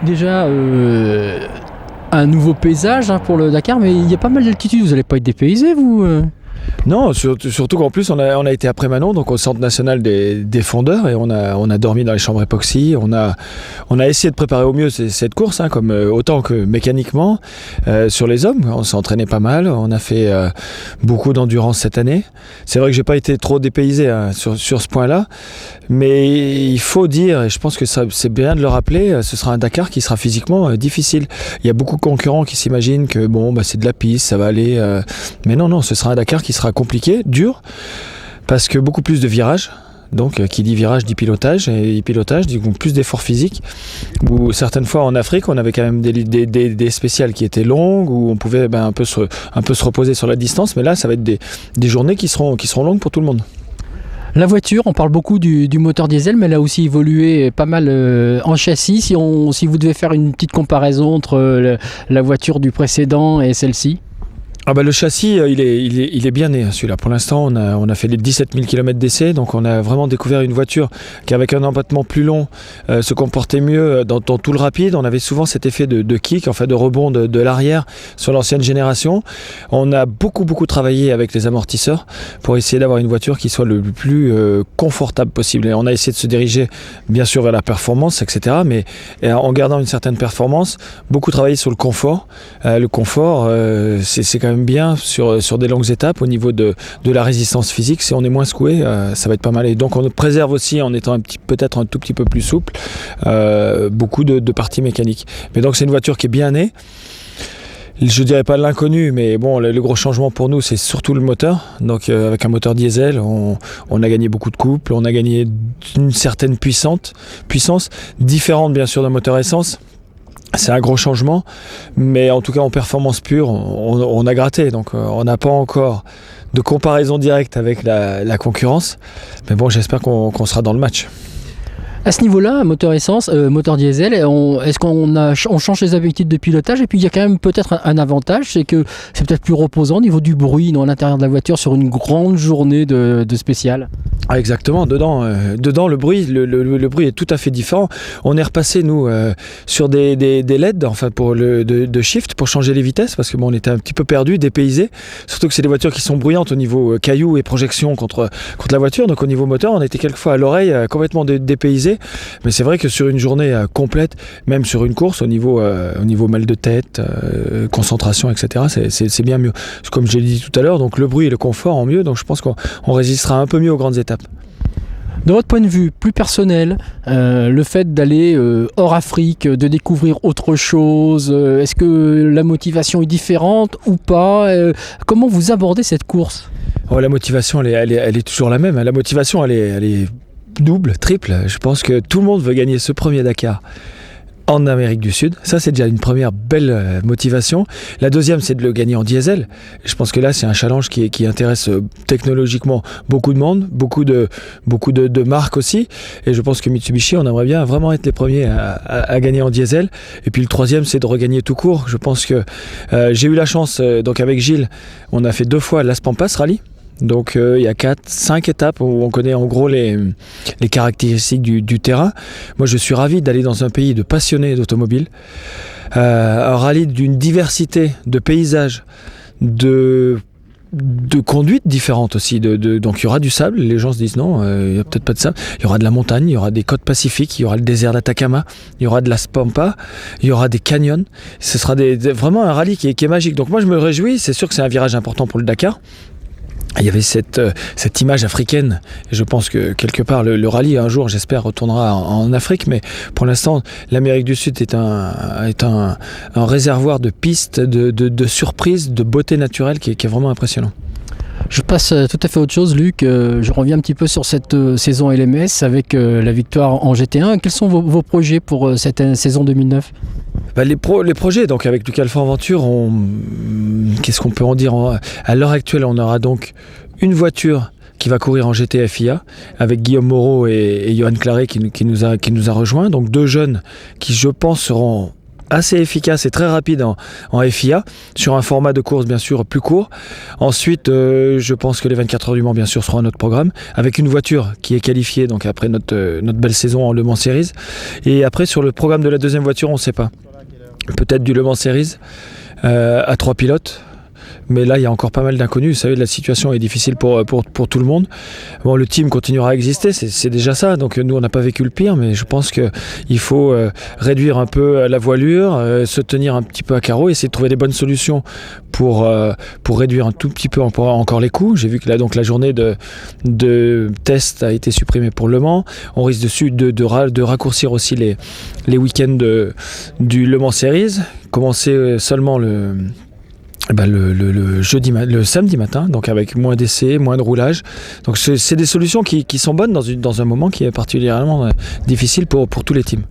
Déjà, un nouveau paysage pour le Dakar, mais il y a pas mal d'altitude, vous n'allez pas être dépaysé, vous Non, surtout qu'en plus on a été après Manon, donc au Centre national des fondeurs, et on a dormi dans les chambres époxy. On a essayé de préparer au mieux cette course, comme autant que mécaniquement. Sur les hommes, on s'est entraîné pas mal, on a fait beaucoup d'endurance cette année. C'est vrai que j'ai pas été trop dépaysé sur ce point-là, mais il faut dire, et je pense que c'est bien de le rappeler, ce sera un Dakar qui sera physiquement difficile. Il y a beaucoup de concurrents qui s'imaginent que c'est de la piste, ça va aller, mais non, ce sera un Dakar qui sera compliqué, dur, parce que beaucoup plus de virages. Donc, qui dit virage dit pilotage, et pilotage dit plus d'efforts physiques. Où certaines fois en Afrique, on avait quand même des spéciales qui étaient longues, où on pouvait un peu se reposer sur la distance, mais là, ça va être des journées qui seront longues pour tout le monde. La voiture, on parle beaucoup du moteur diesel, mais elle a aussi évolué pas mal en châssis. Si vous devez faire une petite comparaison entre la voiture du précédent et celle-ci. Le châssis, il est bien né, celui-là. Pour l'instant, on a fait les 17 000 km d'essai, donc on a vraiment découvert une voiture qui, avec un empattement plus long, se comportait mieux dans tout le rapide. On avait souvent cet effet de kick, de rebond de l'arrière sur l'ancienne génération. On a beaucoup travaillé avec les amortisseurs pour essayer d'avoir une voiture qui soit le plus confortable possible. Et on a essayé de se diriger, bien sûr, vers la performance, etc., mais en gardant une certaine performance, beaucoup travaillé sur le confort. Le confort, c'est quand même bien sur des longues étapes au niveau de la résistance physique. Si on est moins secoué, ça va être pas mal, et donc on préserve aussi, en étant peut-être un tout petit peu plus souple, beaucoup de parties mécaniques. Mais donc c'est une voiture qui est bien née. Je dirais pas l'inconnu, mais le gros changement pour nous, c'est surtout le moteur. Donc avec un moteur diesel, on a gagné beaucoup de couple, on a gagné une certaine puissance différente bien sûr d'un moteur essence. C'est un gros changement, mais en tout cas en performance pure, on a gratté. Donc on n'a pas encore de comparaison directe avec la concurrence, mais j'espère qu'on sera dans le match. À ce niveau-là, moteur essence, moteur diesel, est-ce qu'on change les habitudes de pilotage? Et puis il y a quand même peut-être un avantage, c'est que c'est peut-être plus reposant au niveau du bruit dans l'intérieur de la voiture sur une grande journée de spécial. Ah, exactement, dedans le bruit est tout à fait différent. On est repassé nous sur des LED pour de shift pour changer les vitesses, parce que on était un petit peu perdu, dépaysé, surtout que c'est des voitures qui sont bruyantes au niveau cailloux et projection contre la voiture. Donc au niveau moteur, on était quelquefois à l'oreille complètement dépaysé. Mais c'est vrai que sur une journée complète, même sur une course, au niveau mal de tête, concentration, etc., c'est bien mieux. Comme je l'ai dit tout à l'heure, donc le bruit et le confort en mieux, donc je pense qu'on résistera un peu mieux aux grandes étapes. De votre point de vue plus personnel, le fait d'aller hors Afrique, de découvrir autre chose, est-ce que la motivation est différente ou pas? Comment vous abordez cette course? La motivation, elle est toujours la même. La motivation, elle est double, triple. Je pense que tout le monde veut gagner ce premier Dakar en Amérique du Sud. Ça, c'est déjà une première belle motivation. La deuxième, c'est de le gagner en diesel. Je pense que là, c'est un challenge qui intéresse technologiquement beaucoup de monde, beaucoup de marques aussi. Et je pense que Mitsubishi, on aimerait bien vraiment être les premiers à gagner en diesel. Et puis le troisième, c'est de regagner tout court. Je pense que j'ai eu la chance, donc avec Gilles, on a fait 2 fois l'As Pampas Rally. Donc il y a 4-5 étapes où on connaît en gros les caractéristiques du terrain. Moi je suis ravi d'aller dans un pays de passionnés d'automobile, un rallye d'une diversité de paysages, de conduites différentes aussi. Donc il y aura du sable, les gens se disent non, il n'y a peut-être pas de sable. Il y aura de la montagne, il y aura des côtes pacifiques, il y aura le désert d'Atacama, il y aura de la Pampa, il y aura des canyons. Ce sera vraiment un rallye qui est magique. Donc moi je me réjouis, c'est sûr que c'est un virage important pour le Dakar. Il y avait cette image africaine, et je pense que quelque part le rallye un jour, j'espère, retournera en Afrique, mais pour l'instant l'Amérique du Sud est un réservoir de pistes, de surprises, de beauté naturelle qui est vraiment impressionnant. Je passe tout à fait à autre chose, Luc. Je reviens un petit peu sur cette saison LMS avec la victoire en GT1. Quels sont vos projets pour cette saison 2009 ? Les projets, donc avec Luc Alpha Aventure, qu'est-ce qu'on peut en dire ? À l'heure actuelle, on aura donc une voiture qui va courir en GT-FIA avec Guillaume Moreau et Johan Claret qui nous a rejoints. Donc 2 jeunes qui, je pense, seront assez efficace et très rapide en FIA, sur un format de course bien sûr plus court. Ensuite, je pense que les 24 heures du Mans bien sûr seront à notre programme, avec une voiture qui est qualifiée donc après notre belle saison en Le Mans Series. Et après sur le programme de la deuxième voiture, on ne sait pas. Peut-être du Le Mans Series à 3 pilotes. Mais là, il y a encore pas mal d'inconnus. Vous savez, la situation est difficile pour tout le monde. Bon, le team continuera à exister, c'est déjà ça. Donc nous, on n'a pas vécu le pire, mais je pense qu'il faut réduire un peu la voilure, se tenir un petit peu à carreau, essayer de trouver des bonnes solutions pour réduire un tout petit peu encore les coûts. J'ai vu que là, donc, la journée de test a été supprimée pour Le Mans. On risque de raccourcir aussi les week-ends du Le Mans Series. Commencer seulement le samedi matin, donc avec moins d'essais, moins de roulage. Donc c'est des solutions qui sont bonnes dans un moment qui est particulièrement difficile pour tous les teams.